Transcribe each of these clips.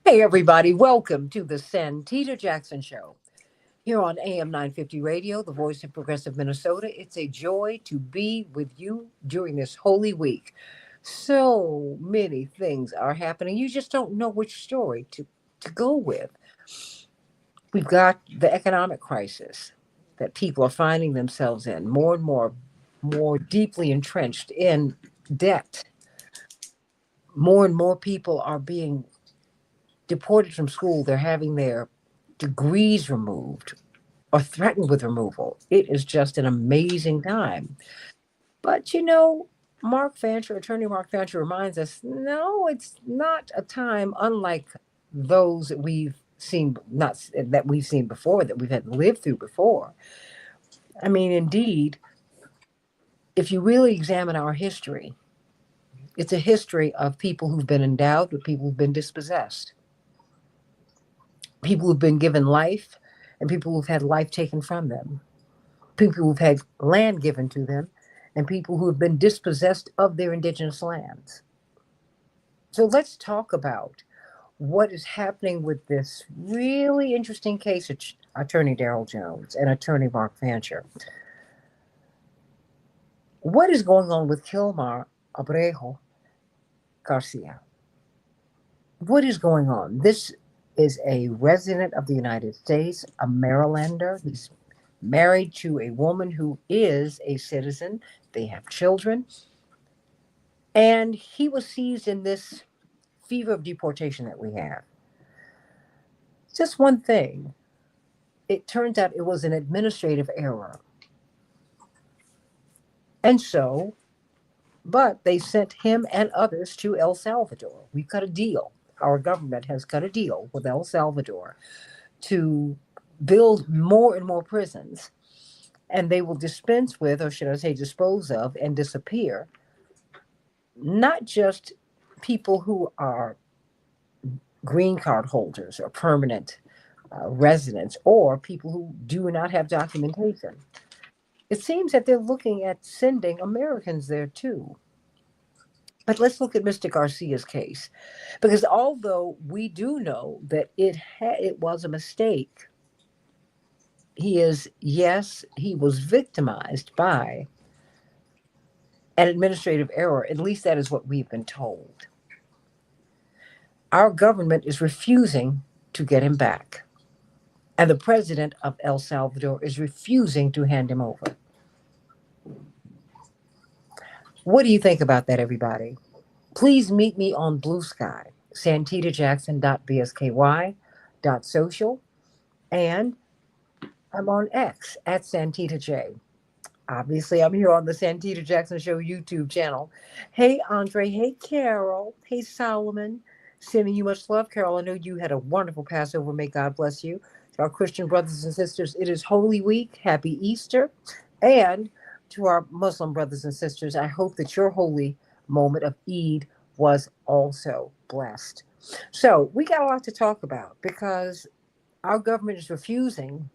Hey, everybody, welcome to the Santita Jackson Show. Here on AM 950 Radio, the voice of progressive Minnesota. It's a joy to be with you during this holy week. So many things are happening. You just don't know which story to go with. We've got the economic crisis that people are finding themselves in, more and more deeply entrenched in debt. More and more people are being deported from school. They're having their degrees removed or threatened with removal. It is just an amazing time. But Attorney Mark Fancher reminds us, no, it's not a time unlike those that we've seen, not that we've seen before, that we've had lived through before. I mean, indeed, if you really examine our history, it's a history of people who've been endowed with people who've been dispossessed, people who've been given life, and people who've had life taken from them, people who've had land given to them, and people who have been dispossessed of their indigenous lands. So let's talk about what is happening with this really interesting case of Attorney Darrell Jones and Attorney Mark Fancher. What is going on with Kilmar Abrego Garcia? What is going on? This is a resident of the United States, a Marylander. He's married to a woman who is a citizen. They have children. And he was seized in this fever of deportation that we have. Just one thing. It turns out it was an administrative error. And so, but they sent him and others to El Salvador. We cut a deal. Our government has cut a deal with El Salvador to build more and more prisons. And they will dispense with, or should I say, dispose of and disappear, not just people who are green card holders or permanent residents or people who do not have documentation. It seems that they're looking at sending Americans there too. But let's look at Mr. Garcia's case, because although we do know that it was a mistake, he was victimized by an administrative error. At least that is what we've been told. Our government is refusing to get him back. And the president of El Salvador is refusing to hand him over. What do you think about that, everybody? Please meet me on Blue Sky, santitajackson.bsky.social, and I'm on X at SantitaJ. Obviously, I'm here on the Santita Jackson Show YouTube channel. Hey, Andre. Hey, Carol. Hey, Solomon. Sending you much love, Carol. I know you had a wonderful Passover. May God bless you. To our Christian brothers and sisters, it is Holy Week. Happy Easter. And to our Muslim brothers and sisters, I hope that your holy moment of Eid was also blessed. So we got a lot to talk about because our government is refusing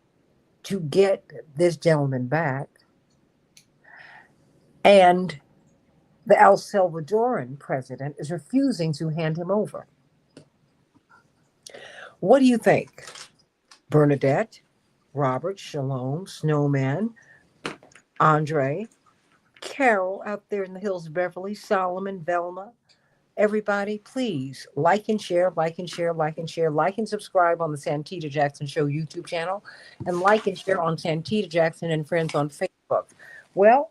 to get this gentleman back. And the El Salvadoran president is refusing to hand him over. What do you think? Bernadette, Robert, Shalom, Snowman, Andre, Carol out there in the hills of Beverly, Solomon, Velma. Everybody, please like and share, like and share, like and share, like and subscribe on the Santita Jackson Show YouTube channel, and like and share on Santita Jackson and Friends on Facebook. Well,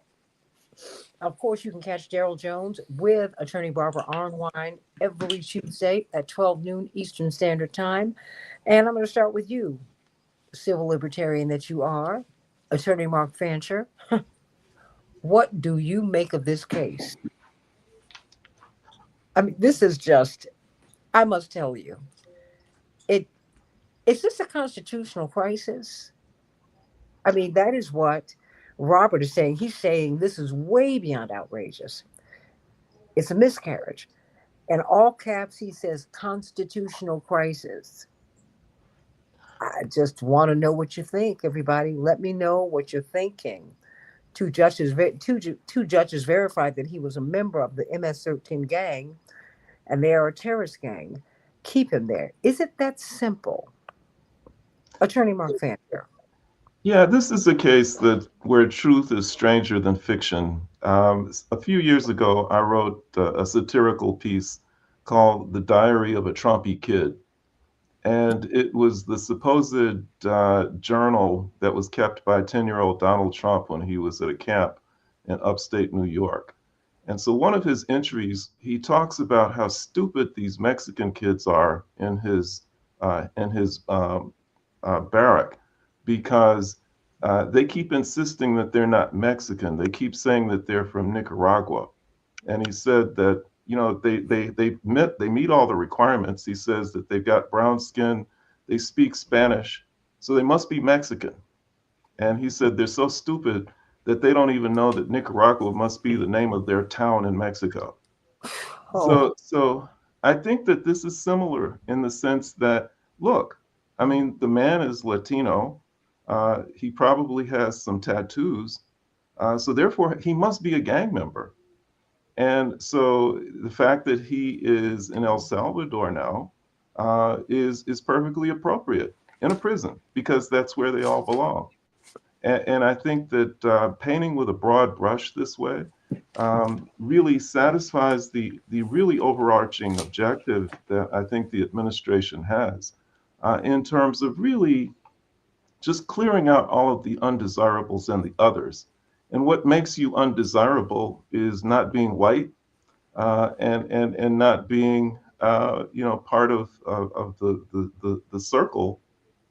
of course, you can catch Darrell Jones with Attorney Barbara Arnwine every Tuesday at 12 noon Eastern Standard Time. And I'm going to start with you, civil libertarian that you are, Attorney Mark Fancher. What do you make of this case? I mean, this is just, I must tell you, it is this a constitutional crisis? I mean, that is what Robert is saying. He's saying this is way beyond outrageous. It's a miscarriage. In all caps, he says constitutional crisis. I just want to know what you think, everybody. Let me know what you're thinking. Two judges verified that he was a member of the MS-13 gang, and they are a terrorist gang. keep him there? Is it that simple? Attorney Mark Fancher. Yeah, this is a case that where truth is stranger than fiction. A few years ago, I wrote a satirical piece called "The Diary of a Trumpy Kid," and it was the supposed journal that was kept by 10-year-old Donald Trump when he was at a camp in upstate New York. And so, one of his entries, he talks about how stupid these Mexican kids are in his barrack because they keep insisting that they're not Mexican. They keep saying that they're from Nicaragua. And he said that they meet all the requirements. He says that they've got brown skin, they speak Spanish, so they must be Mexican. And he said they're so stupid that they don't even know that Nicaragua must be the name of their town in Mexico. Oh, So I think that this is similar in the sense that, look, I mean, the man is Latino. He probably has some tattoos. So therefore, he must be a gang member. And so the fact that he is in El Salvador now is perfectly appropriate in a prison because that's where they all belong. And I think that painting with a broad brush this way really satisfies the really overarching objective that I think the administration has in terms of really just clearing out all of the undesirables and the others. And what makes you undesirable is not being white and not being part of the circle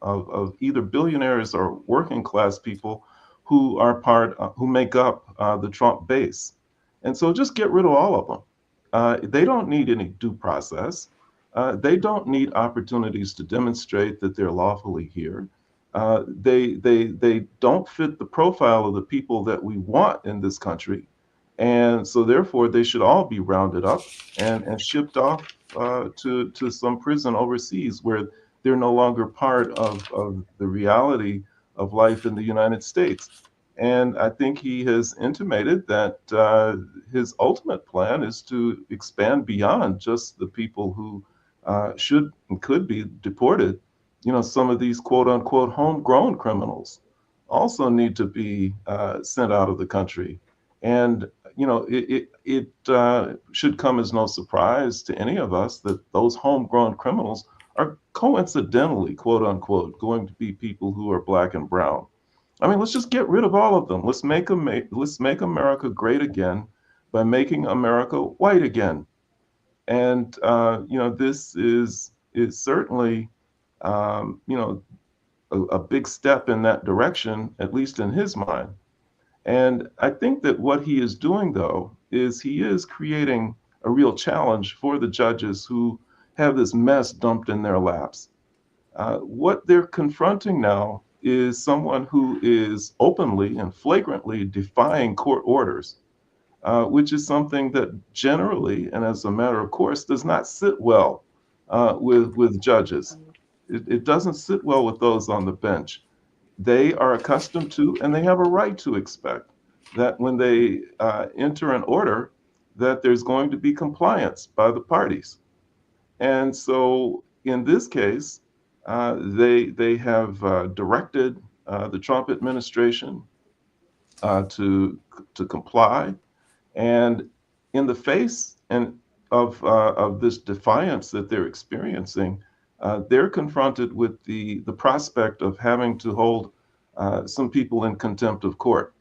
of either billionaires or working class people who make up the Trump base. And so just get rid of all of them. They don't need any due process. They don't need opportunities to demonstrate that they're lawfully here. They don't fit the profile of the people that we want in this country. And so therefore they should all be rounded up and shipped off to some prison overseas where they're no longer part of the reality of life in the United States. And I think he has intimated that his ultimate plan is to expand beyond just the people who should and could be deported. You know, some of these quote unquote homegrown criminals also need to be sent out of the country. And, it should come as no surprise to any of us that those homegrown criminals are coincidentally, quote unquote, going to be people who are black and brown. I mean, let's just get rid of all of them. Let's make America great again by making America white again. And this is certainly a big step in that direction, at least in his mind. And I think that what he is doing, though, is he is creating a real challenge for the judges who have this mess dumped in their laps. What they're confronting now is someone who is openly and flagrantly defying court orders, which is something that generally and as a matter of course does not sit well with judges. It doesn't sit well with those on the bench. They are accustomed to and they have a right to expect that when they enter an order, that there's going to be compliance by the parties. And so in this case, they have directed the Trump administration to comply. And in the face of this defiance that they're experiencing, they're confronted with the prospect of having to hold some people in contempt of court.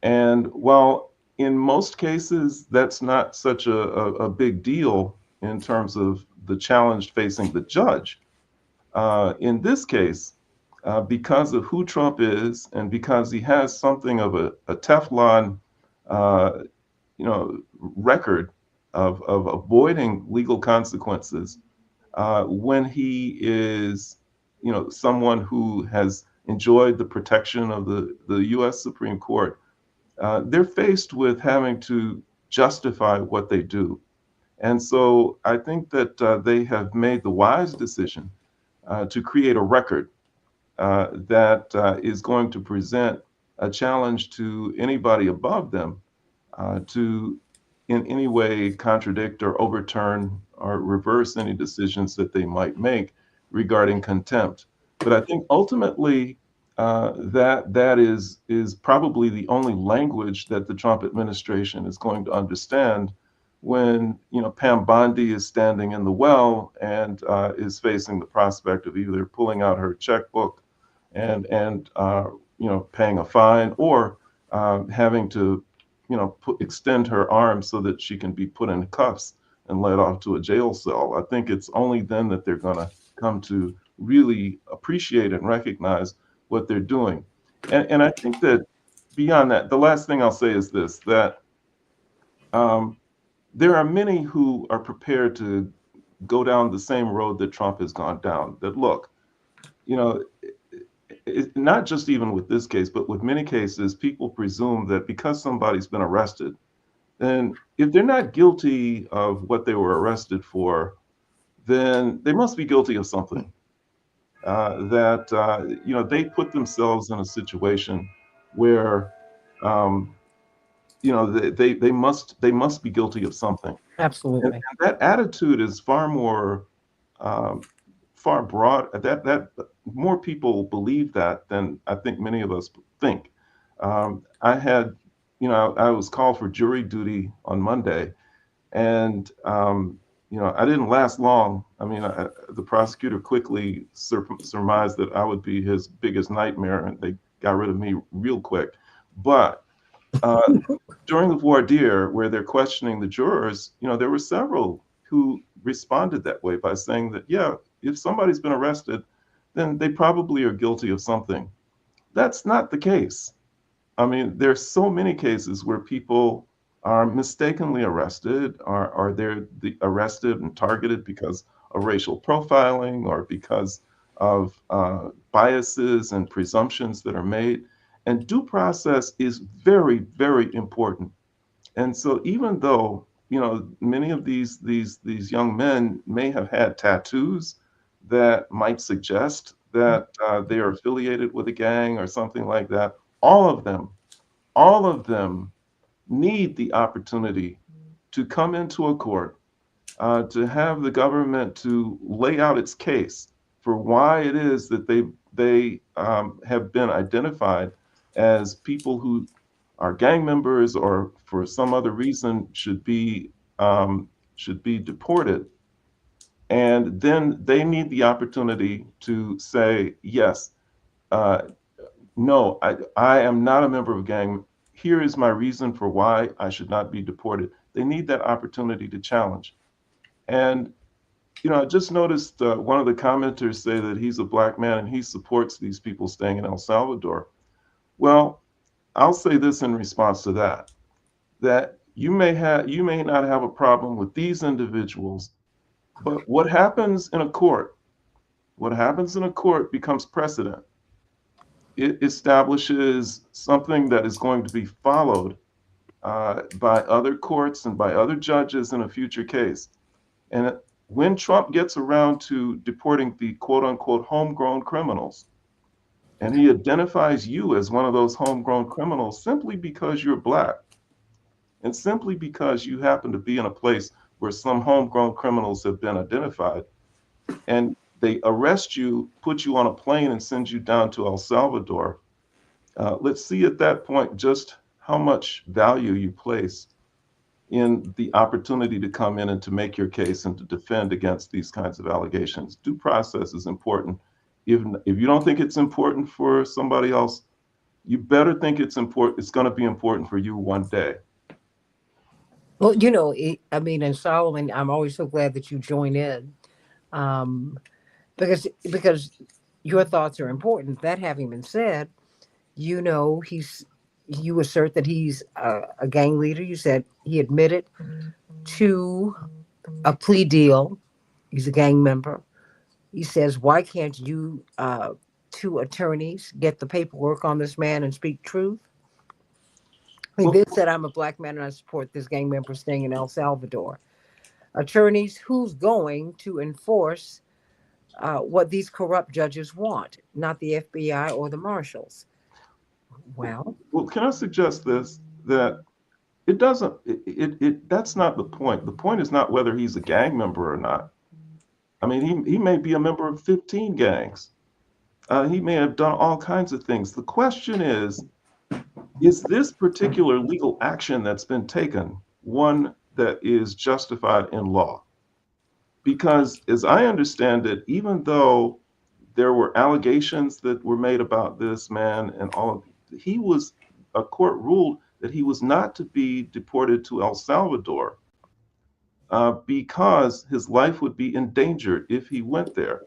And while in most cases that's not such a big deal in terms of the challenge facing the judge, in this case, because of who Trump is and because he has something of a Teflon, uh, record of avoiding legal consequences, when he is, someone who has enjoyed the protection of the U.S. Supreme Court, they're faced with having to justify what they do. And so I think that they have made the wise decision to create a record that is going to present a challenge to anybody above them to in any way contradict or overturn or reverse any decisions that they might make regarding contempt. But I think ultimately that is probably the only language that the Trump administration is going to understand when Pam Bondi is standing in the well and is facing the prospect of either pulling out her checkbook and paying a fine or having to extend her arm so that she can be put in cuffs and led off to a jail cell. I think it's only then that they're going to come to really appreciate and recognize what they're doing. And I think that beyond that, the last thing I'll say is this, that um, there are many who are prepared to go down the same road that Trump has gone down. That look, you know, not just even with this case, but with many cases, people presume that because somebody's been arrested, then if they're not guilty of what they were arrested for, then they must be guilty of something. That they put themselves in a situation where um, they must be guilty of something. And Absolutely. that attitude is far more um, far broad. That more people believe that than I think many of us think. I had, I was called for jury duty on Monday, and I didn't last long. I mean, the prosecutor quickly surmised that I would be his biggest nightmare, and they got rid of me real quick. But uh, during the voir dire, where they're questioning the jurors, there were several who responded that way by saying that, yeah, if somebody's been arrested, then they probably are guilty of something. That's not the case. I mean, there's so many cases where people are mistakenly arrested, or they're arrested and targeted because of racial profiling or because of biases and presumptions that are made. And due process is very, very important. And so even though, many of these young men may have had tattoos that might suggest that they are affiliated with a gang or something like that, all of them, all of them need the opportunity to come into a court, to have the government to lay out its case for why it is that they have been identified as people who are gang members or for some other reason should be deported. And then they need the opportunity to say, yes, uh, no, I am not a member of a gang. Here is my reason for why I should not be deported. They need that opportunity to challenge. And I just noticed one of the commenters say that he's a black man and he supports these people staying in El Salvador. Well, I'll say this in response to that: that you may not have a problem with these individuals, but what happens in a court becomes precedent. It establishes something that is going to be followed by other courts and by other judges in a future case. And when Trump gets around to deporting the quote unquote homegrown criminals, and he identifies you as one of those homegrown criminals simply because you're black and simply because you happen to be in a place where some homegrown criminals have been identified, and they arrest you, put you on a plane, and send you down to El Salvador. Let's see at that point just how much value you place in the opportunity to come in and to make your case and to defend against these kinds of allegations. Due process is important. Even if you don't think it's important for somebody else, you better think it's important. It's going to be important for you one day. Well, I mean, and Solomon, I'm always so glad that you join in, um, because your thoughts are important. That having been said, you assert that he's a gang leader. You said he admitted to a plea deal. He's a gang member. He says, why can't you, two attorneys, get the paperwork on this man and speak truth? He Well, then said, I'm a black man and I support this gang member staying in El Salvador. Attorneys, who's going to enforce what these corrupt judges want? Not the FBI or the marshals. Well, well, can I suggest this, that it doesn't, that's not the point. The point is not whether he's a gang member or not. I mean, he may be a member of 15 gangs. He may have done all kinds of things. The question is this particular legal action that's been taken one that is justified in law? Because as I understand it, even though there were allegations that were made about this man and all of, he was, a court ruled that he was not to be deported to El Salvador because his life would be endangered if he went there.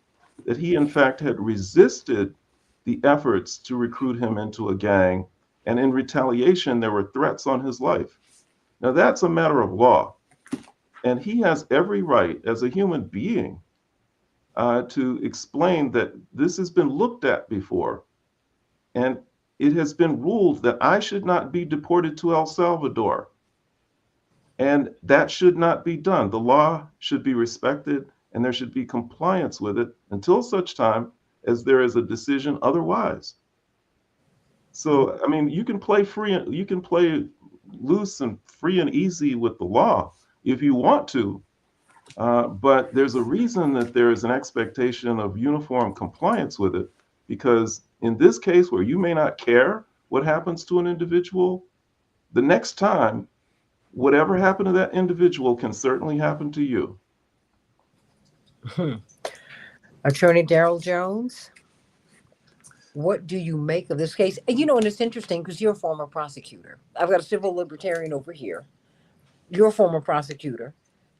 That he, in fact, had resisted the efforts to recruit him into a gang, and in retaliation, there were threats on his life. Now, that's a matter of law, and he has every right as a human being to explain that this has been looked at before, and it has been ruled that I should not be deported to El Salvador. And that should not be done. The law should be respected and there should be compliance with it until such time as there is a decision otherwise. So, I mean, you can play free, you can play loose and free and easy with the law if you want to, but there's a reason that there is an expectation of uniform compliance with it, because in this case where you may not care what happens to an individual, the next time, whatever happened to that individual can certainly happen to you. Attorney Daryl Jones, what do you make of this case? And and it's interesting because you're a former prosecutor. I've got a civil libertarian over here. You're a former prosecutor.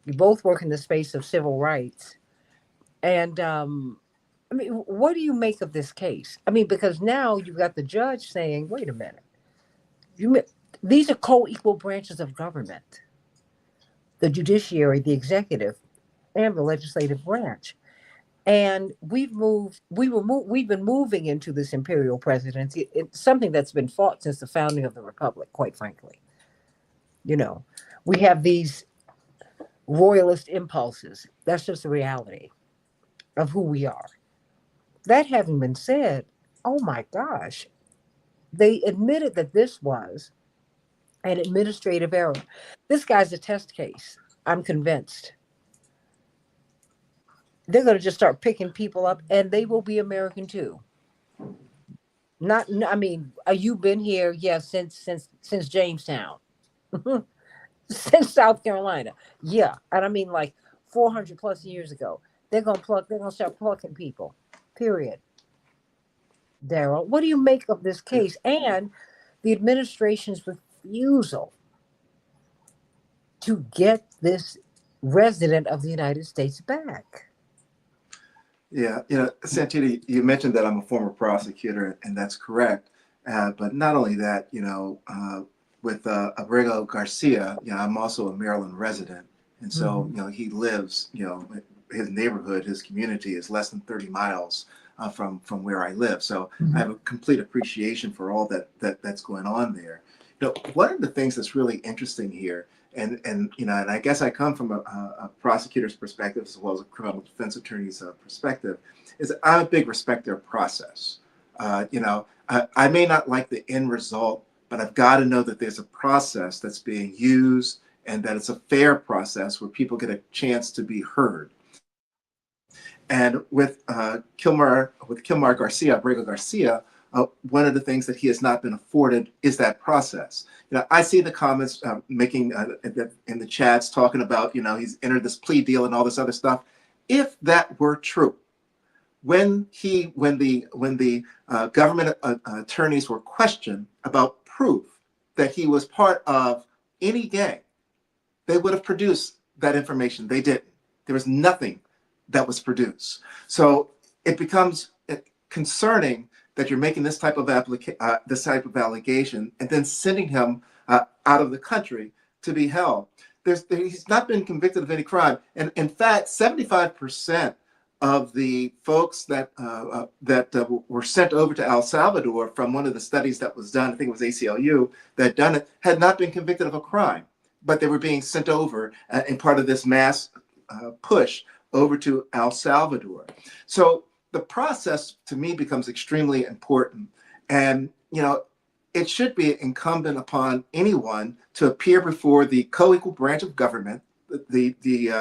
You both work in the space of civil rights. And I mean, what do you make of this case? I mean, because now you've got the judge saying, wait a minute, you, these are co equal branches of government, the judiciary, the executive, and the legislative branch. And we've been moving into this imperial presidency. It's something that's been fought since the founding of the republic, quite frankly. You know, we have these royalist impulses. That's just the reality of who we are. That having been said, oh my gosh, they admitted that this was an administrative error. This guy's a test case. I'm convinced. They're going to just start picking people up, and they will be American too. Not, I mean, you been here? Yeah, since Jamestown, since South Carolina. Yeah, and I mean like 400 plus years ago. They're gonna pluck. They're gonna start plucking people. Period. Daryl, what do you make of this case and the administration's refusal to get this resident of the United States back? Yeah, Santita, you mentioned that I'm a former prosecutor, and that's correct. But not only that, with Abrego Garcia, I'm also a Maryland resident, and so he lives, his neighborhood, his community is less than 30 miles from where I live. So I have a complete appreciation for all that's going on there. One of the things that's really interesting here, and I guess I come from a prosecutor's perspective as well as a criminal defense attorney's perspective, is that I'm a big respecter of process. I may not like the end result, but I've got to know that there's a process that's being used and that it's a fair process where people get a chance to be heard. And with Kilmar Garcia, Abrego Garcia, one of the things that he has not been afforded is that process. I see the comments making in the chats talking about, he's entered this plea deal and all this other stuff. If that were true, when the government attorneys were questioned about proof that he was part of any gang, they would have produced that information. They didn't. There was nothing that was produced. So it becomes concerning that you're making this type of allegation and then sending him out of the country to be held. He's not been convicted of any crime, and in fact, 75% of the folks that were sent over to El Salvador from one of the studies that was done, I think it was ACLU that done it, had not been convicted of a crime, but they were being sent over in part of this mass push over to El Salvador. So the process to me becomes extremely important. And, it should be incumbent upon anyone to appear before the co-equal branch of government, the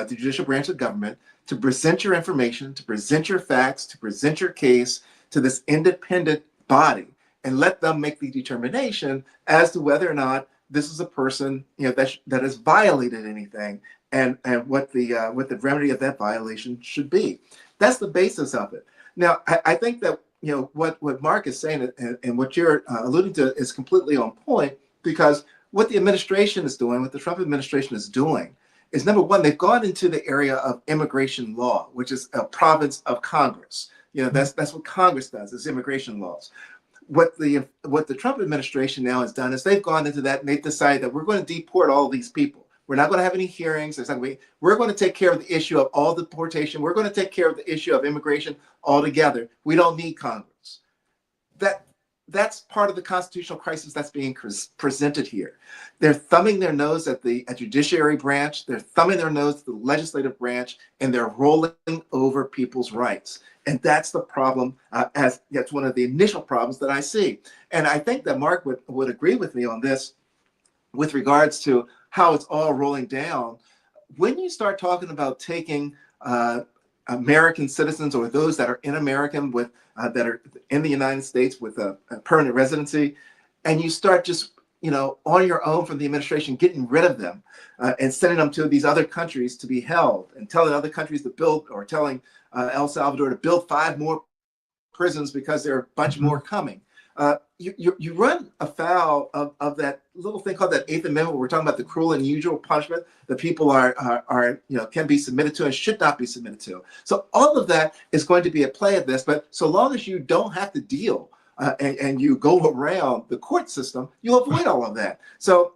judicial branch of government, to present your information, to present your facts, to present your case to this independent body, and let them make the determination as to whether or not this is a person, that has violated anything, and what the remedy of that violation should be. That's the basis of it. Now, I think that what Mark is saying and what you're alluding to is completely on point, because what the administration is doing, what the Trump administration is doing, is number one, they've gone into the area of immigration law, which is a province of Congress. That's what Congress does, is immigration laws. What the Trump administration now has done is they've gone into that and they've decided that we're going to deport all these people. We're not going to have any hearings. We're going to take care of the issue of all deportation. We're going to take care of the issue of immigration altogether. We don't need Congress. That's part of the constitutional crisis that's being presented here. They're thumbing their nose at the judiciary branch. They're thumbing their nose at the legislative branch, and they're rolling over people's rights. And that's the problem. That's one of the initial problems that I see. And I think that Mark would agree with me on this with regards to how it's all rolling down. When you start talking about taking American citizens, or those that are in American that are in the United States with a permanent residency, and you start just on your own from the administration getting rid of them and sending them to these other countries to be held, and telling other countries to build, or telling El Salvador to build 5 more prisons because there are a bunch more coming. You run afoul of that little thing called that Eighth Amendment, where we're talking about the cruel and unusual punishment that people can be submitted to and should not be submitted to. So all of that is going to be a play of this. But so long as you don't have to deal and you go around the court system, you avoid all of that. So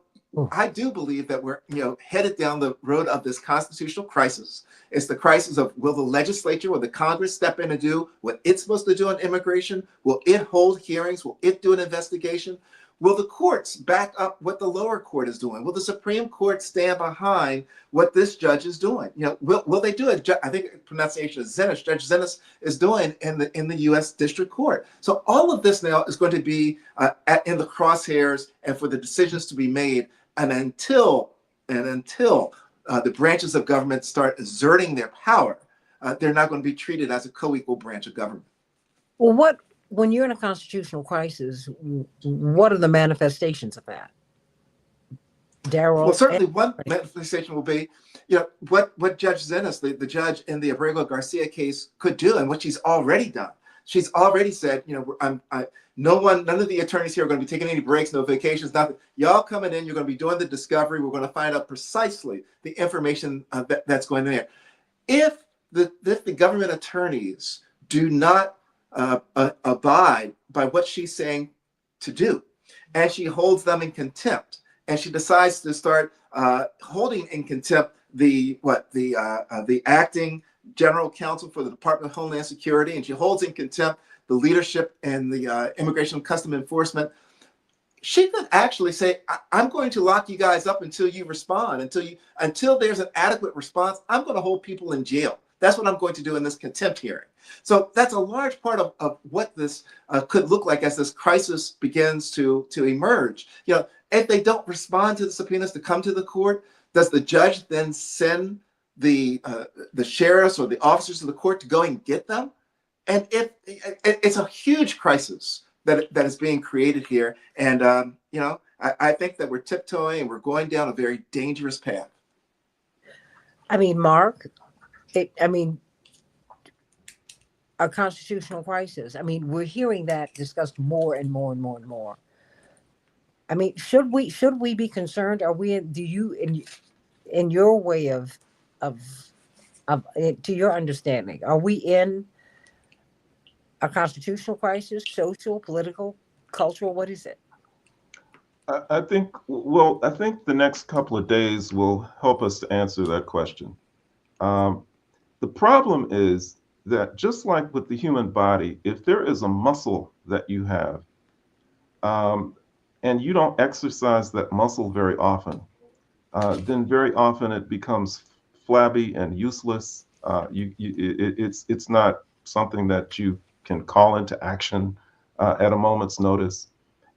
I do believe that we're headed down the road of this constitutional crisis. It's the crisis of, will the legislature, will the Congress step in and do what it's supposed to do on immigration? Will it hold hearings? Will it do an investigation? Will the courts back up what the lower court is doing? Will the Supreme Court stand behind what this judge is doing? Will they do it? I think pronunciation is Zenas. Judge Zenas is doing in the U.S. District Court. So all of this now is going to be in the crosshairs, and for the decisions to be made. And until the branches of government start exerting their power, they're not going to be treated as a co-equal branch of government. Well, when you're in a constitutional crisis, what are the manifestations of that, Darrell? Well, certainly one manifestation will be, what Judge Zenas, the judge in the Abrego Garcia case, could do, and what she's already done. She's already said, none of the attorneys here are going to be taking any breaks, no vacations, nothing. Y'all coming in, you're going to be doing the discovery. We're going to find out precisely the information that's going there. If the government attorneys do not abide by what she's saying to do, and she holds them in contempt, and she decides to start holding in contempt the acting general counsel for the Department of Homeland Security, and she holds in contempt the leadership and the Immigration and Custom Enforcement, she could actually say, I'm going to lock you guys up until you respond, until there's an adequate response. I'm going to hold people in jail. That's what I'm going to do in this contempt hearing. So that's a large part of what this could look like as this crisis begins to emerge. If they don't respond to the subpoenas to come to the court, does the judge then send the sheriffs or the officers of the court to go and get them? And it's a huge crisis that is being created here. And, I think that we're tiptoeing and we're going down a very dangerous path. I mean, Mark, a constitutional crisis. I mean, we're hearing that discussed more and more and more and more. I mean, should we be concerned? Are we? Do you, in your way of to your understanding, are we in a constitutional crisis? Social, political, cultural? What is it? I think the next couple of days will help us to answer that question. The problem is that, just like with the human body, if there is a muscle that you have, and you don't exercise that muscle very often, then very often it becomes flabby and useless. It's not something that you can call into action at a moment's notice.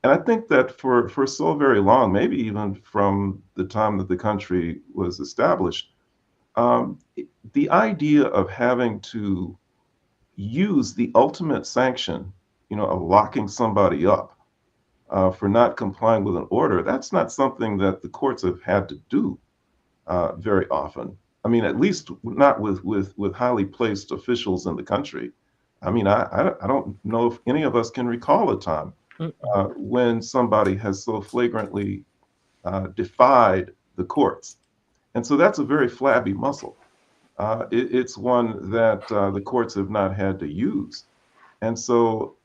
And I think that for so very long, maybe even from the time that the country was established, um, the idea of having to use the ultimate sanction, of locking somebody up for not complying with an order, that's not something that the courts have had to do very often. I mean, at least not with highly placed officials in the country. I mean, I don't know if any of us can recall a time Mm-mm. when somebody has so flagrantly defied the courts. And so that's a very flabby muscle. It's one that the courts have not had to use. And so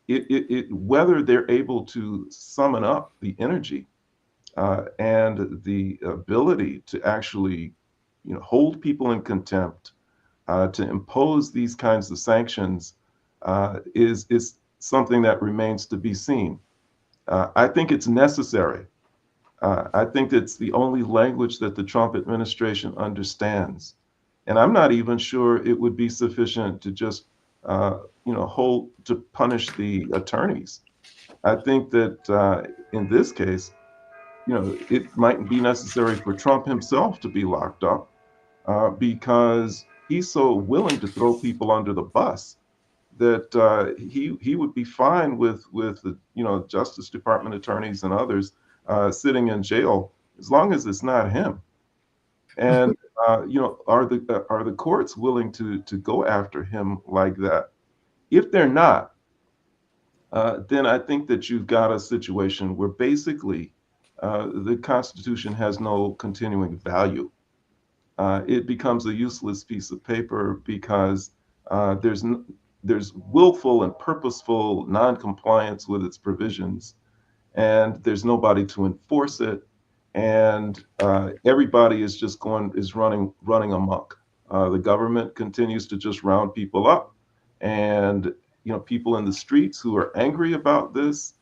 whether they're able to summon up the energy and the ability to actually, hold people in contempt, to impose these kinds of sanctions, is something that remains to be seen. I think it's necessary. I think it's the only language that the Trump administration understands. And I'm not even sure it would be sufficient to just, hold to punish the attorneys. I think that in this case, it might be necessary for Trump himself to be locked up because he's so willing to throw people under the bus that he would be fine with the Justice Department attorneys and others sitting in jail as long as it's not him. And are the courts willing to go after him like that? If they're not, then I think that you've got a situation where basically the Constitution has no continuing value. It becomes a useless piece of paper because there's willful and purposeful noncompliance with its provisions, and there's nobody to enforce it, and everybody is running amok. The government continues to just round people up, and people in the streets who are angry about this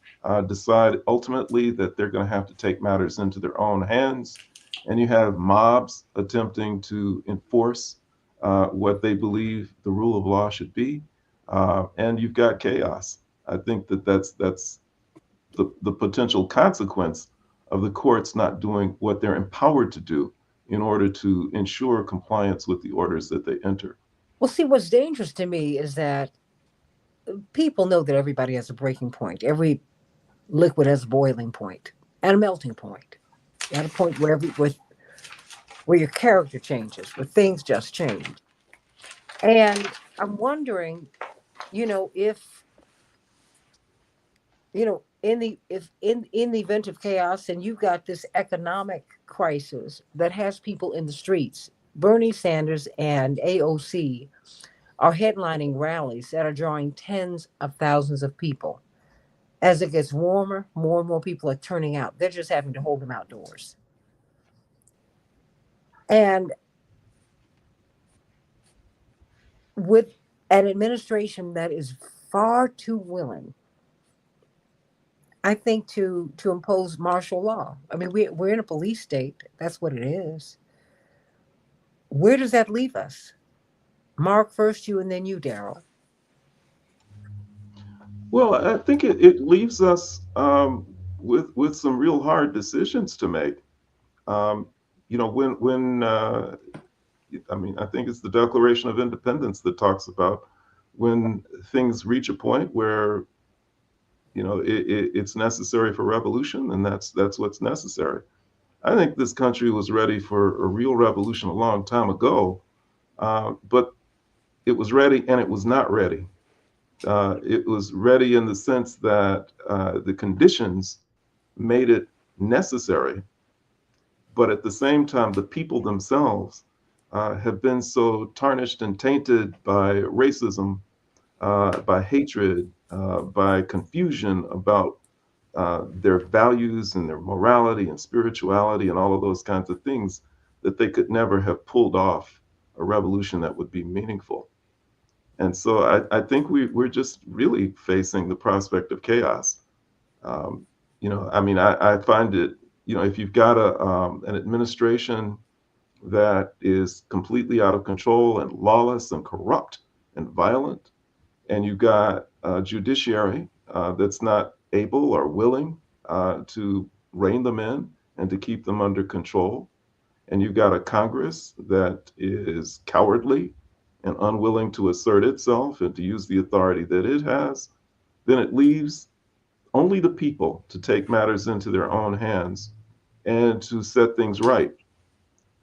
decide ultimately that they're going to have to take matters into their own hands, and you have mobs attempting to enforce what they believe the rule of law should be, and you've got chaos. I think that's the potential consequence of the courts not doing what they're empowered to do in order to ensure compliance with the orders that they enter. Well, see, what's dangerous to me is that people know that everybody has a breaking point. Every liquid has a boiling point and a melting point. At a point where where your character changes, where things just change. And I'm wondering, if in the event of chaos and you've got this economic crisis that has people in the streets, Bernie Sanders and AOC are headlining rallies that are drawing tens of thousands of people. As it gets warmer, more and more people are turning out. They're just having to hold them outdoors. And with an administration that is far too willing, I think, to impose martial law. I mean, we're in a police state. That's what it is. Where does that leave us? Mark, first you and then you, Daryl. Well, I think it leaves us with some real hard decisions to make. Um, when I mean, I think it's the Declaration of Independence that talks about when things reach a point where it's necessary for revolution, and that's what's necessary. I think this country was ready for a real revolution a long time ago, but it was ready and it was not ready. It was ready in the sense that the conditions made it necessary, but at the same time, the people themselves have been so tarnished and tainted by racism, by hatred, by confusion about their values and their morality and spirituality and all of those kinds of things that they could never have pulled off a revolution that would be meaningful. And so I think we're just really facing the prospect of chaos. I mean, I find it, if you've got an administration that is completely out of control and lawless and corrupt and violent, and you've got a judiciary that's not able or willing to rein them in and to keep them under control. And you've got a Congress that is cowardly and unwilling to assert itself and to use the authority that it has, then it leaves only the people to take matters into their own hands and to set things right.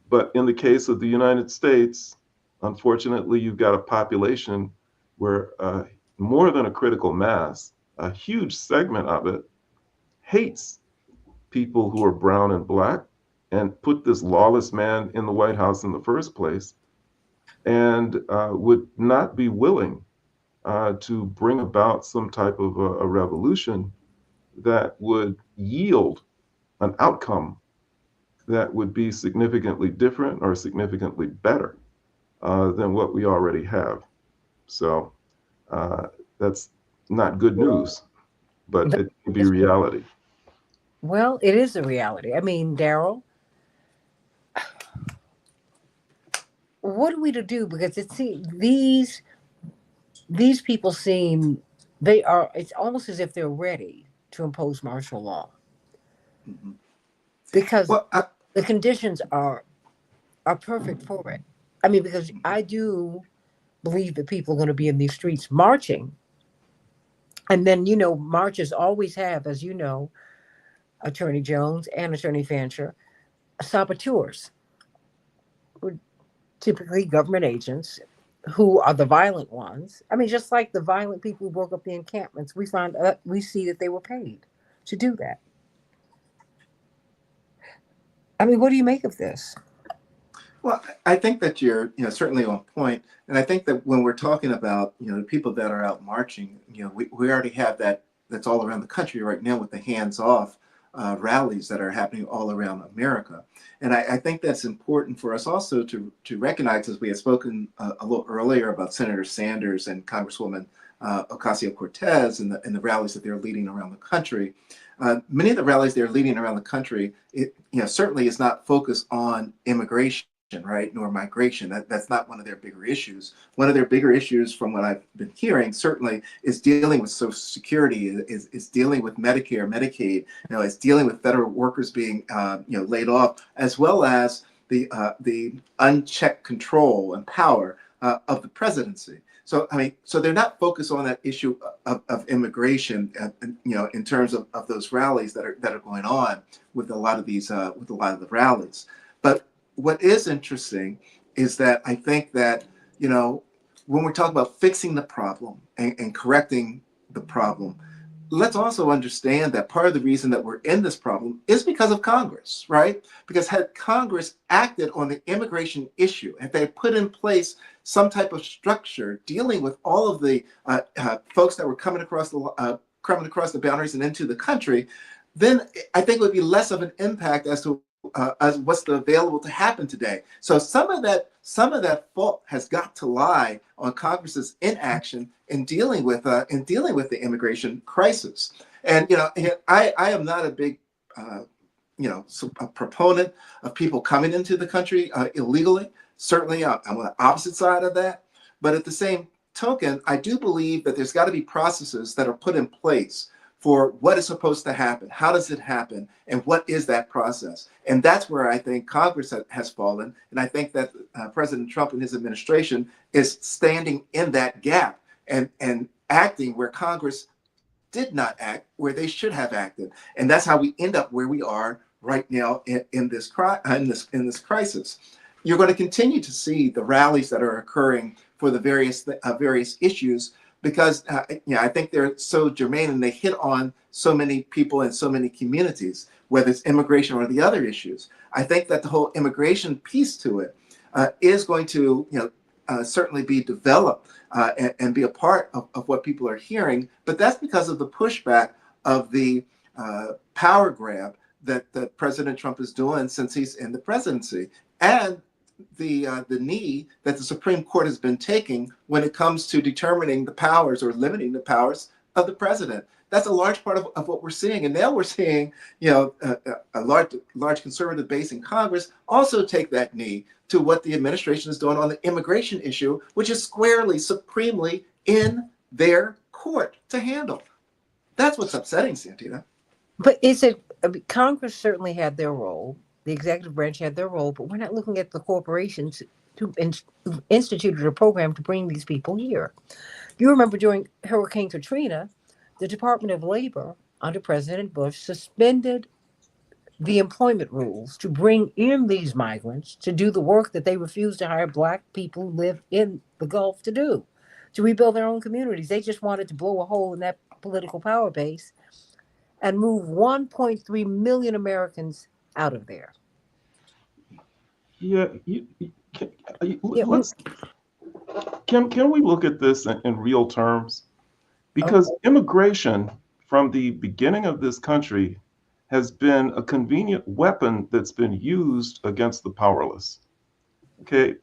But in the case of the United States, unfortunately, you've got a population where more than a critical mass, a huge segment of it hates people who are brown and black and put this lawless man in the White House in the first place, and would not be willing to bring about some type of a revolution that would yield an outcome that would be significantly different or significantly better than what we already have. So that's not good news, but That it can be is- reality. well, it is a reality. I mean, Daryl, what are we to do? Because it seems these people seem they are. It's almost as if they're ready to impose martial law Mhm. because Well, the conditions are perfect for it. I mean, because I do believe that people are going to be in these streets marching, and then marches always have, as you know, Attorney Jones and Attorney Fancher, saboteurs, typically government agents who are the violent ones. I mean, just like the violent people who broke up the encampments, we see that they were paid to do that. I mean, what do you make of this? Well, I think that you're, certainly on point, and I think that when we're talking about, the people that are out marching, we already have that. That's all around the country right now with the hands-off rallies that are happening all around America, and I think that's important for us also to recognize, as we had spoken a little earlier about Senator Sanders and Congresswoman Ocasio-Cortez and the rallies that they're leading around the country. Many of the rallies they're leading around the country, it certainly is not focused on immigration, right, nor migration. That's not one of their bigger issues. One of their bigger issues, from what I've been hearing, certainly is dealing with Social Security, is dealing with Medicare, Medicaid. It's dealing with federal workers being laid off, as well as the unchecked control and power of the presidency. So I mean, so they're not focused on that issue of immigration, in terms of those rallies that are going on with a lot of these with a lot of the rallies. But what is interesting is that I think that, when we're talking about fixing the problem and correcting the problem, let's also understand that part of the reason that we're in this problem is because of Congress, right? Because had Congress acted on the immigration issue, if they had put in place some type of structure dealing with all of the folks that were coming across the boundaries and into the country, then I think it would be less of an impact as what's available to happen today. So some of that fault has got to lie on Congress's inaction in dealing with the immigration crisis. And I am not a big a proponent of people coming into the country illegally. Certainly, I'm on the opposite side of that. But at the same token, I do believe that there's got to be processes that are put in place for what is supposed to happen. How does it happen? And what is that process? And that's where I think Congress has fallen. And I think that President Trump and his administration is standing in that gap and acting where Congress did not act where they should have acted. And that's how we end up where we are right now in this crisis. You're going to continue to see the rallies that are occurring for the various issues, because I think they're so germane and they hit on so many people and so many communities, whether it's immigration or the other issues. I think that the whole immigration piece to it is going to certainly be developed and be a part of what people are hearing. But that's because of the pushback of the power grab that President Trump is doing since he's in the presidency, and the knee that the Supreme Court has been taking when it comes to determining the powers or limiting the powers of the president. That's a large part of what we're seeing. And now we're seeing, a large conservative base in Congress also take that knee to what the administration is doing on the immigration issue, which is squarely, supremely in their court to handle. That's what's upsetting, Santita. But is it, I mean, Congress certainly had their role, the executive branch had their role, but we're not looking at the corporations who instituted a program to bring these people here. You remember during Hurricane Katrina, the Department of Labor under President Bush suspended the employment rules to bring in these migrants to do the work that they refused to hire black people who live in the Gulf to do, to rebuild their own communities. They just wanted to blow a hole in that political power base and move 1.3 million Americans out of there. Yeah, Yeah, let's can we look at this in real terms? oh, Because immigration from the beginning of this country has been a convenient weapon that's been used against the powerless. Okay,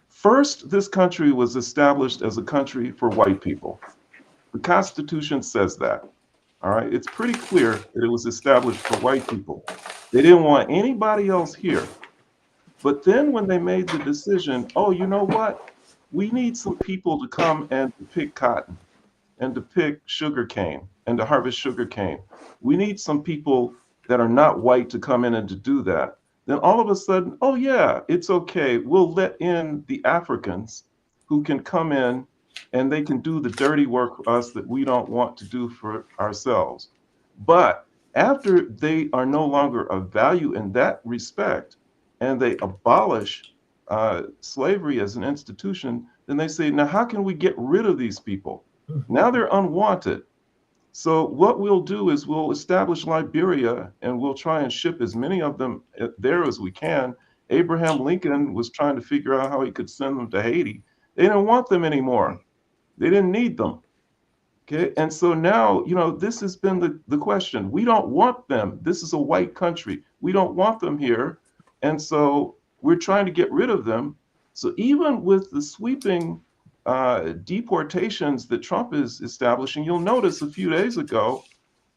first, this country was established as a country for white people. The Constitution says that. All right, it's pretty clear that it was established for white people. They didn't want anybody else here. But then when they made the decision, oh, you know what? We need some people to come and to pick cotton and to pick sugar cane and to harvest sugar cane. We need some people that are not white to come in and to do that. Then all of a sudden, oh yeah, it's okay. We'll let in the Africans who can come in and they can do the dirty work for us that we don't want to do for ourselves. But after they are no longer of value in that respect, and they abolish slavery as an institution, then they say, now how can we get rid of these people? Now they're unwanted. So what we'll do is we'll establish Liberia and we'll try and ship as many of them there as we can. Abraham Lincoln was trying to figure out how he could send them to Haiti. They didn't want them anymore. They didn't need them. Okay. And so now, this has been the question. We don't want them. This is a white country. We don't want them here. And so we're trying to get rid of them. So even with the sweeping deportations that Trump is establishing, you'll notice a few days ago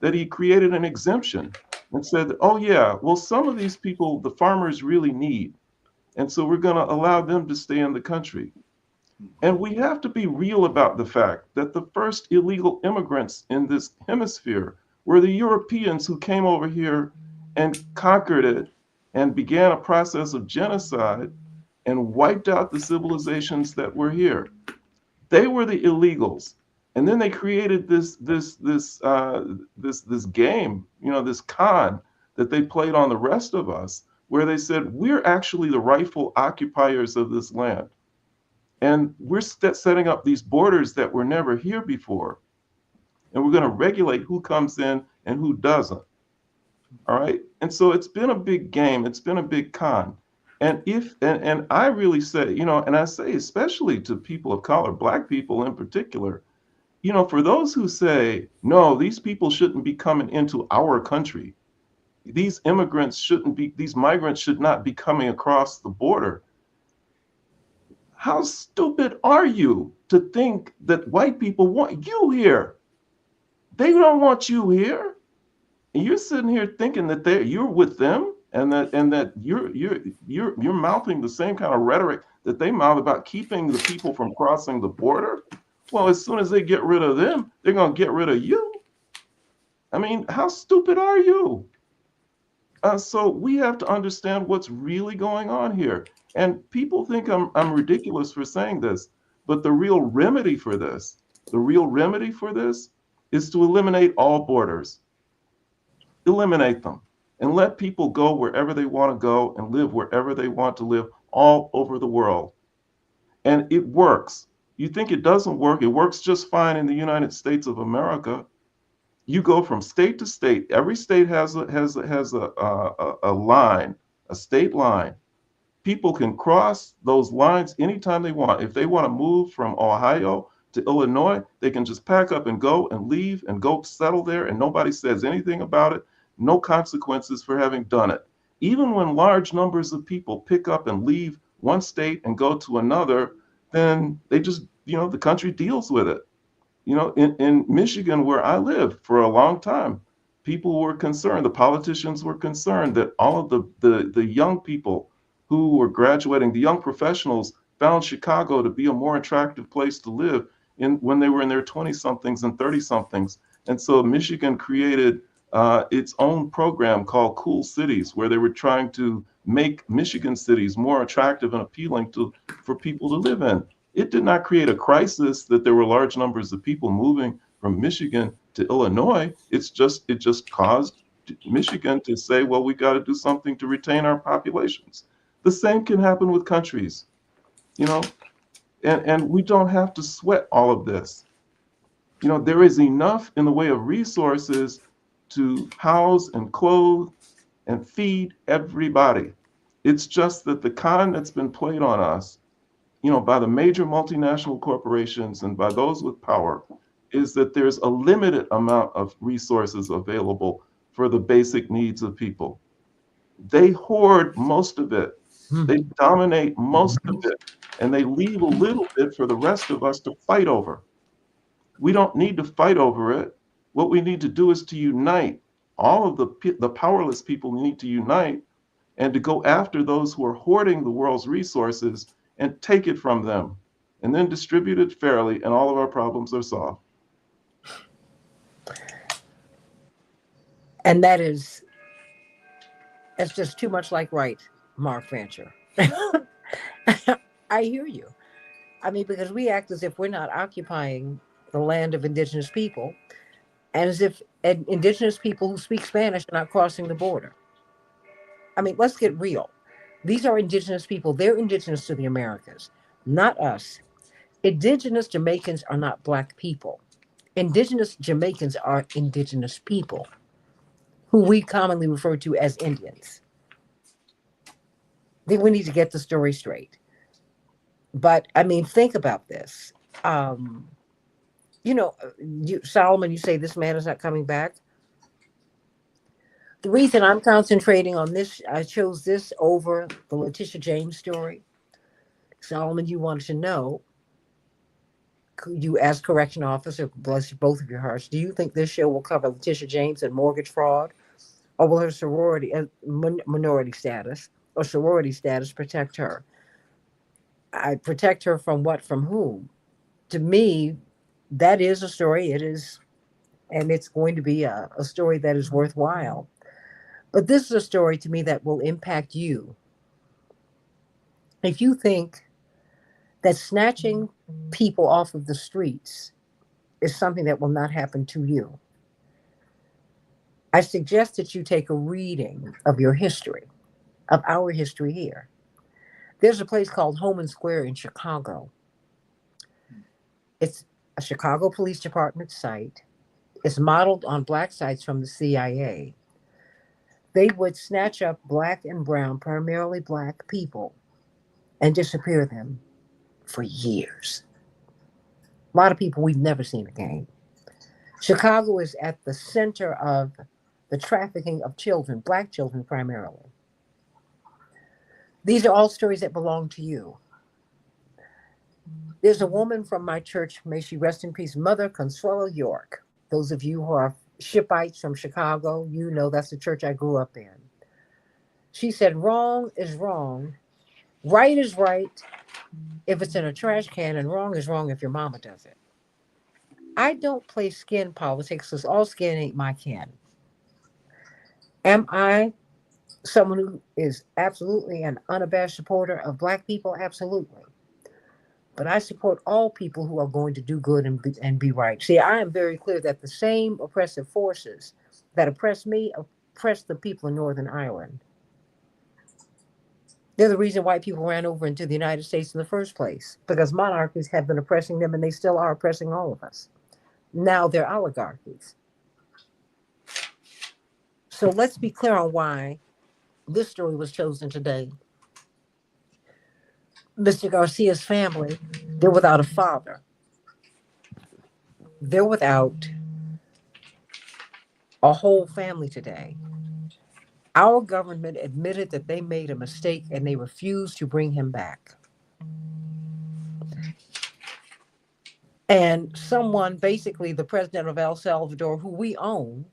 that he created an exemption and said, oh, yeah, well, some of these people the farmers really need. And so we're going to allow them to stay in the country. And we have to be real about the fact that the first illegal immigrants in this hemisphere were the Europeans who came over here and conquered it and began a process of genocide and wiped out the civilizations that were here. They were the illegals. And then they created this game, this con that they played on the rest of us, where they said, we're actually the rightful occupiers of this land. And we're setting up these borders that were never here before. And we're going to regulate who comes in and who doesn't. All right. And so it's been a big game. It's been a big con. And and I really say, and I say especially to people of color, black people in particular, for those who say, no, these people shouldn't be coming into our country. These migrants should not be coming across the border. How stupid are you to think that white people want you here? They don't want you here. And you're sitting here thinking that you're with them and that you're mouthing the same kind of rhetoric that they mouth about keeping the people from crossing the border. Well, as soon as they get rid of them, they're going to get rid of you. I mean, how stupid are you? So we have to understand what's really going on here. And people think I'm ridiculous for saying this, but the real remedy for this is to eliminate all borders. Eliminate them and let people go wherever they want to go and live wherever they want to live all over the world. And it works. You think it doesn't work? It works just fine in the United States of America. You go from state to state. Every state has a line, a state line. People can cross those lines anytime they want. If they want to move from Ohio to Illinois, they can just pack up and go and leave and go settle there, and nobody says anything about it. No consequences for having done it. Even when large numbers of people pick up and leave one state and go to another, then they just, the country deals with it. In Michigan, where I lived for a long time, people were concerned, the politicians were concerned that all of the young people who were graduating, the young professionals, found Chicago to be a more attractive place to live when they were in their 20-somethings and 30-somethings. And so Michigan created its own program called Cool Cities, where they were trying to make Michigan cities more attractive and appealing for people to live in. It did not create a crisis that there were large numbers of people moving from Michigan to Illinois. It just caused Michigan to say, well, we got to do something to retain our populations. The same can happen with countries, you know, and we don't have to sweat all of this. You know, there is enough in the way of resources to house and clothe and feed everybody. It's just that the con that's been played on us, you know, by the major multinational corporations and by those with power, is that there's a limited amount of resources available for the basic needs of people. They hoard most of it. They dominate most of it, and they leave a little bit for the rest of us to fight over. We don't need to fight over it. What we need to do is to unite. All of the powerless people need to unite and to go after those who are hoarding the world's resources and take it from them and then distribute it fairly, and all of our problems are solved. And that's just too much like right, Mark Fancher. I hear you. I mean, because we act as if we're not occupying the land of indigenous people, and as if indigenous people who speak Spanish are not crossing the border. I mean, let's get real. These are indigenous people. They're indigenous to the Americas, not us. Indigenous Jamaicans are not black people. Indigenous Jamaicans are indigenous people who we commonly refer to as Indians. I think we need to get the story straight. But I mean, think about this. Um, Solomon, you say this man is not coming back. The reason I'm concentrating on this, I chose this over the Letitia James story. Solomon, you wanted to know, you as correction officer, bless both of your hearts, do you think this show will cover Letitia James and mortgage fraud, or will her sorority and minority status or sorority status protect her? I protect her from what? From whom? To me, that is a story. It is, and it's going to be a story that is worthwhile. But this is a story to me that will impact you. If you think that snatching people off of the streets is something that will not happen to you, I suggest that you take a reading of your history, of our history here. There's a place called Homan Square in Chicago. It's a Chicago Police Department site. It's modeled on black sites from the CIA. They would snatch up black and brown, primarily black people, and disappear them for years. A lot of people we've never seen again. Chicago is at the center of the trafficking of children, black children primarily. These are all stories that belong to you. There's a woman from my church, may she rest in peace, Mother Consuelo York. Those of you who are Shipites from Chicago, you know that's the church I grew up in. She said, wrong is wrong, right is right if it's in a trash can, and wrong is wrong if your mama does it. I don't play skin politics because all skin ain't my kin. Am I someone who is absolutely an unabashed supporter of black people? Absolutely. But I support all people who are going to do good and be right. See, I am very clear that the same oppressive forces that oppress me oppress the people in Northern Ireland. They're the reason white people ran over into the United States in the first place, because monarchies have been oppressing them and they still are oppressing all of us. Now they're oligarchies. So let's be clear on why this story was chosen today. Mr. Garcia's family, they're without a father. They're without a whole family today. Our government admitted that they made a mistake and they refused to bring him back. And someone, basically the president of El Salvador, who we own,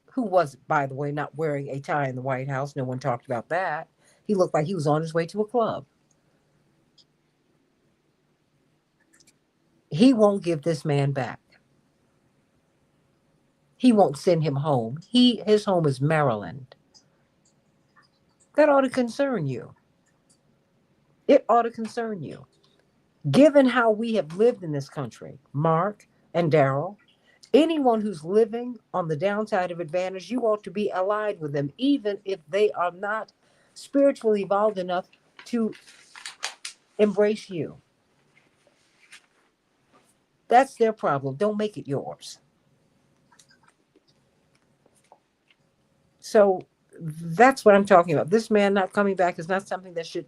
who was, by the way, not wearing a tie in the White House, no one talked about that. He looked like he was on his way to a club. He won't give this man back. He won't send him home. His home is Maryland. That ought to concern you. It ought to concern you. Given how we have lived in this country, Mark and Daryl, anyone who's living on the downside of advantage, you ought to be allied with them, even if they are not spiritually evolved enough to embrace you. That's their problem. Don't make it yours. So that's what I'm talking about. This man not coming back is not something that should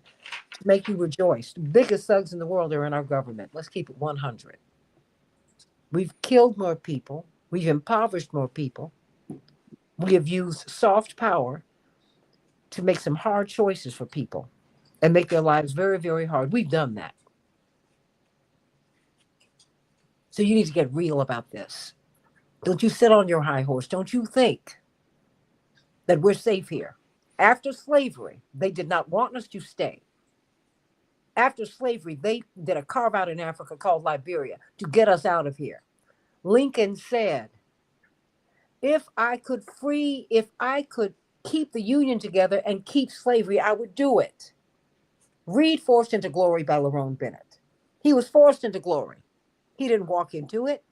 make you rejoice. The biggest thugs in the world are in our government. Let's keep it 100. We've killed more people. We've impoverished more people. We have used soft power to make some hard choices for people and make their lives very, very hard. We've done that. So you need to get real about this. Don't you sit on your high horse. Don't you think that we're safe here. After slavery, they did not want us to stay. After slavery, they did a carve out in Africa called Liberia to get us out of here. Lincoln said, if I could keep the Union together and keep slavery, I would do it. Read Forced into Glory by Lerone Bennett. He was forced into glory. He didn't walk into it.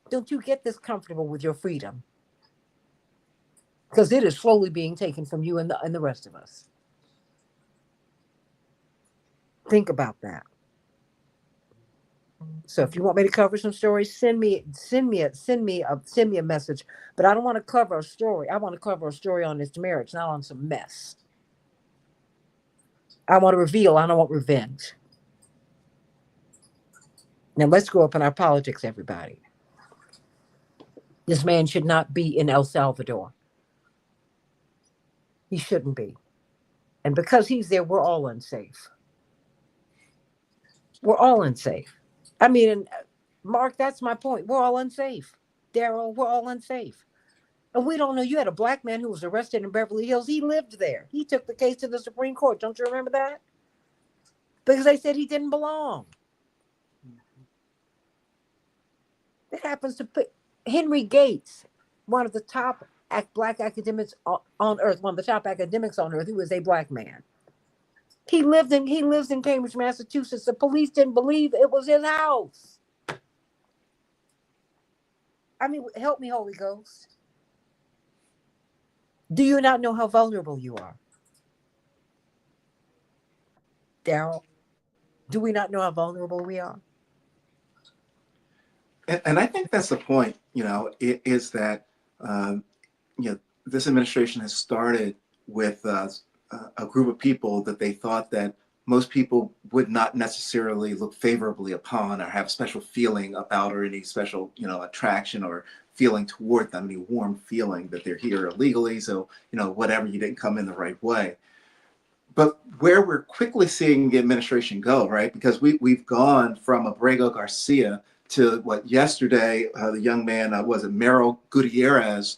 Don't you get this comfortable with your freedom? Because it is slowly being taken from you and the rest of us. Think about that. So if you want me to cover some stories, send me a message. But I don't want to cover a story. I want to cover a story on this marriage, not on some mess. I want to reveal. I don't want revenge. Now let's go up in our politics, everybody. This man should not be in El Salvador. He shouldn't be. And because he's there, we're all unsafe. We're all unsafe. I mean, and Mark, that's my point. We're all unsafe. Daryl, we're all unsafe. And we don't know. You had a black man who was arrested in Beverly Hills. He lived there. He took the case to the Supreme Court. Don't you remember that? Because they said he didn't belong. It happens to Henry Gates, one of the top black academics on earth, one of the top academics on earth, who was a black man. He lives in Cambridge, Massachusetts. The police didn't believe it was his house. I mean, help me, Holy Ghost. Do you not know how vulnerable you are? Daryl, do we not know how vulnerable we are? And I think that's the point, is that, this administration has started with a group of people that they thought that most people would not necessarily look favorably upon or have a special feeling about, or any special, attraction or feeling toward them, any warm feeling that they're here illegally. So, whatever, you didn't come in the right way. But where we're quickly seeing the administration go, right? Because we've gone from Abrego Garcia to what yesterday, the young man, was it Merrill Gutierrez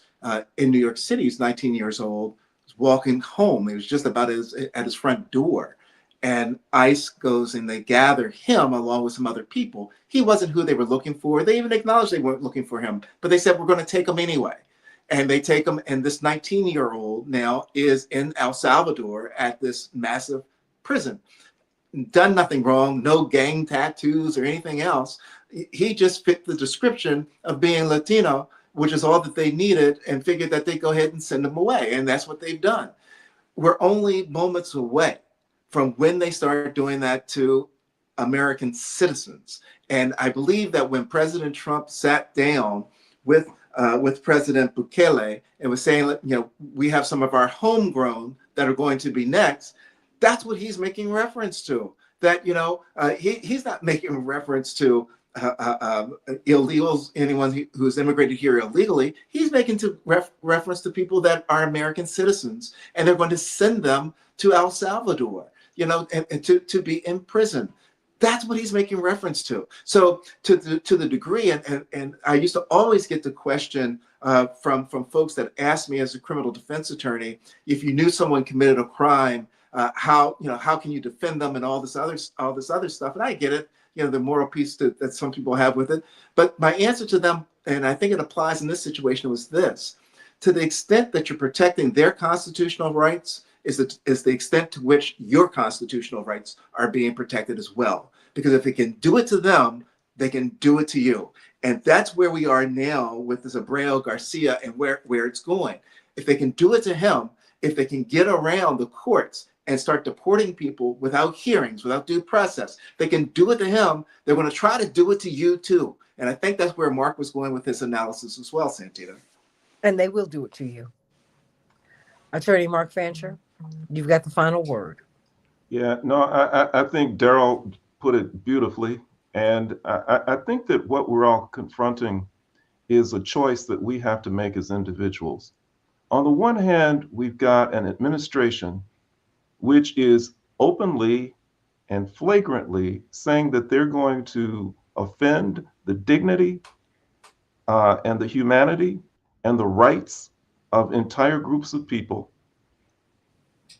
in New York City, he's 19 years old, was walking home. He was just about at his front door. And ICE goes and they gather him along with some other people. He wasn't who they were looking for. They even acknowledged they weren't looking for him, but they said, we're going to take him anyway. And they take him, and this 19-year-old now is in El Salvador at this massive prison. Done nothing wrong, no gang tattoos or anything else. He just fit the description of being Latino, which is all that they needed, and figured that they'd go ahead and send him away. And that's what they've done. We're only moments away from when they start doing that to American citizens. And I believe that when President Trump sat down with President Bukele and was saying, we have some of our homegrown that are going to be next, that's what he's making reference to. That, he's not making reference to illegals, anyone who's immigrated here illegally. He's making reference to people that are American citizens, and they're going to send them to El Salvador, and to be in prison. That's what he's making reference to. So to the degree, and I used to always get the question from folks that asked me as a criminal defense attorney, if you knew someone committed a crime, how can you defend them and all this other stuff? And I get it. the moral piece that some people have with it. But my answer to them, and I think it applies in this situation, was this: to the extent that you're protecting their constitutional rights is the extent to which your constitutional rights are being protected as well. Because if it can do it to them, they can do it to you. And that's where we are now with this Abrego Garcia and where it's going. If they can do it to him, if they can get around the courts and start deporting people without hearings, without due process, they can do it to him. They're going to try to do it to you too. And I think that's where Mark was going with his analysis as well, Santita. And they will do it to you. Attorney Mark Fancher, you've got the final word. Yeah, no, I think Daryl put it beautifully. And I think that what we're all confronting is a choice that we have to make as individuals. On the one hand, we've got an administration which is openly and flagrantly saying that they're going to offend the dignity and the humanity and the rights of entire groups of people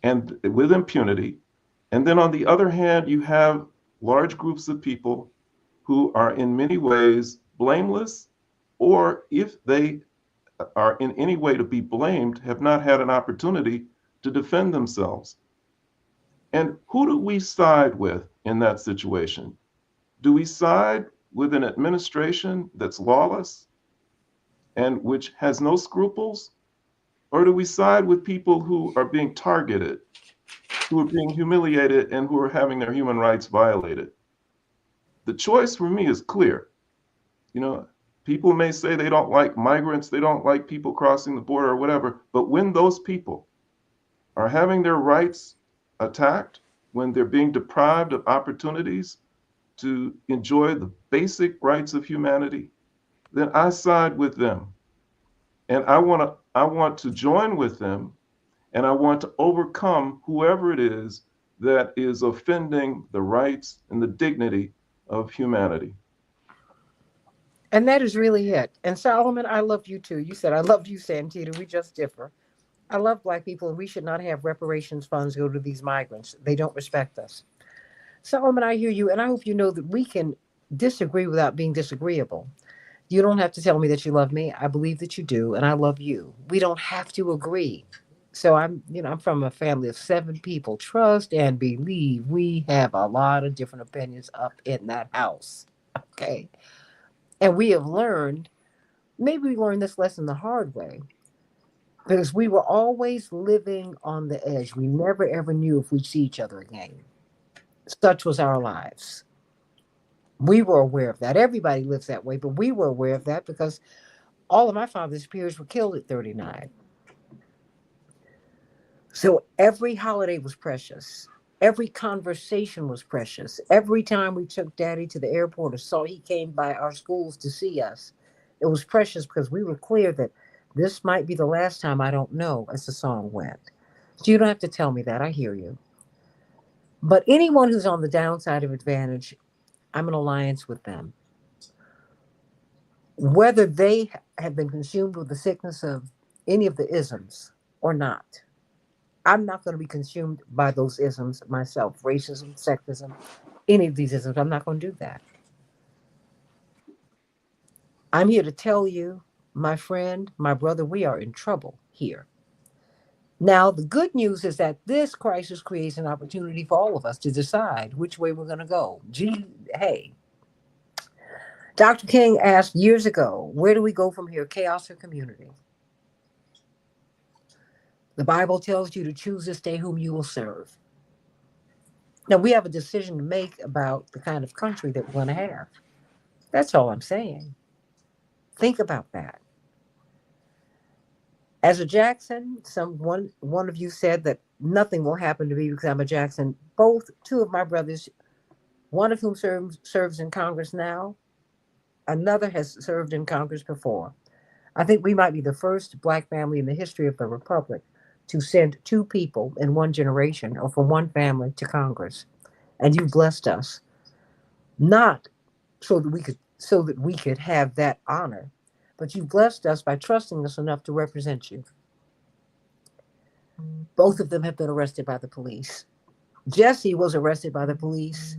and with impunity. And then on the other hand, you have large groups of people who are in many ways blameless, or if they are in any way to be blamed, have not had an opportunity to defend themselves. And who do we side with in that situation? Do we side with an administration that's lawless and which has no scruples? Or do we side with people who are being targeted, who are being humiliated, and who are having their human rights violated? The choice for me is clear. People may say they don't like migrants, they don't like people crossing the border or whatever, but when those people are having their rights attacked, when they're being deprived of opportunities to enjoy the basic rights of humanity, then I side with them. And I want to join with them, and I want to overcome whoever it is that is offending the rights and the dignity of humanity. And that is really it. And Solomon, I love you too. You said, I love you, Santita. We just differ. I love Black people, and we should not have reparations funds go to these migrants. They don't respect us. Solomon, I hear you, and I hope you know that we can disagree without being disagreeable. You don't have to tell me that you love me. I believe that you do, and I love you. We don't have to agree. So I'm from a family of 7 people. Trust and believe we have a lot of different opinions up in that house. Okay. And we have learned, maybe we learned this lesson the hard way, because we were always living on the edge. We never ever knew if we'd see each other again. Such was our lives. We were aware of that. Everybody lives that way, but we were aware of that because all of my father's peers were killed at 39. So every holiday was precious. Every conversation was precious. Every time we took daddy to the airport or saw he came by our schools to see us, it was precious because we were clear that this might be the last time. I don't know, as the song went. So you don't have to tell me that. I hear you. But anyone who's on the downside of advantage, I'm in alliance with them. Whether they have been consumed with the sickness of any of the isms or not, I'm not going to be consumed by those isms myself. Racism, sexism, any of these isms. I'm not going to do that. I'm here to tell you, my friend, my brother, we are in trouble here. Now, the good news is that this crisis creates an opportunity for all of us to decide which way we're going to go. Gee, hey, Dr. King asked years ago, where do we go from here, chaos or community? The Bible tells you to choose this day whom you will serve. Now, we have a decision to make about the kind of country that we're going to have. That's all I'm saying. Think about that. As a Jackson, one of you said that nothing will happen to me because I'm a Jackson. Both, 2 of my brothers, one of whom serves in Congress now, another has served in Congress before. I think we might be the first Black family in the history of the Republic to send 2 people in one generation or from one family to Congress. And you blessed us, not so that we could have that honor, but you blessed us by trusting us enough to represent you. Both of them have been arrested by the police. Jesse was arrested by the police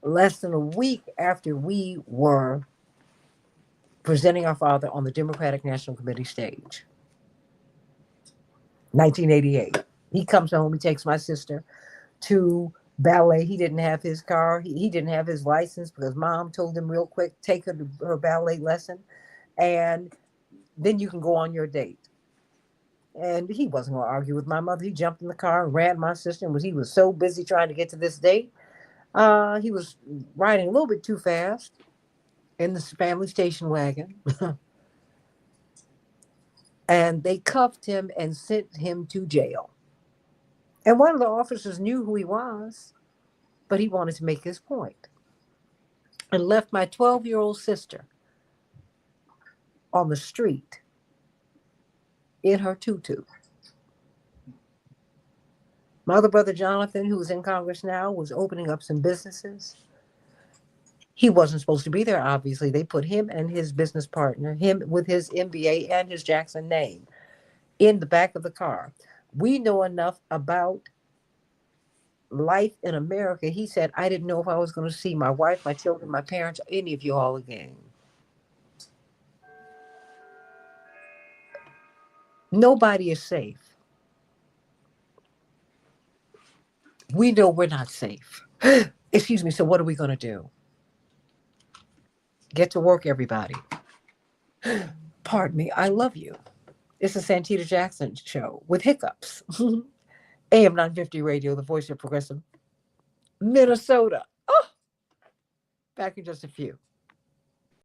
less than a week after we were presenting our father on the Democratic National Committee stage. 1988. He comes home, he takes my sister to ballet. He didn't have his car. He didn't have his license because mom told him real quick, take her to her ballet lesson and then you can go on your date. And he wasn't going to argue with my mother. He jumped in the car and ran my sister. And he was so busy trying to get to this date, he was riding a little bit too fast in the family station wagon. And they cuffed him and sent him to jail. And one of the officers knew who he was, but he wanted to make his point and left my 12-year-old sister on the street in her tutu. My other brother, Jonathan, who's in Congress now, was opening up some businesses. He wasn't supposed to be there, obviously. They put him and his business partner, him with his MBA and his Jackson name, in the back of the car. We know enough about life in America. He said, I didn't know if I was going to see my wife, my children, my parents, any of you all again. Nobody is safe. We know we're not safe. Excuse me. So what are we going to do? Get to work, everybody. Pardon me. I love you. It's the Santita Jackson Show with hiccups. AM 950 Radio, the voice of progressive Minnesota. Oh, back in just a few.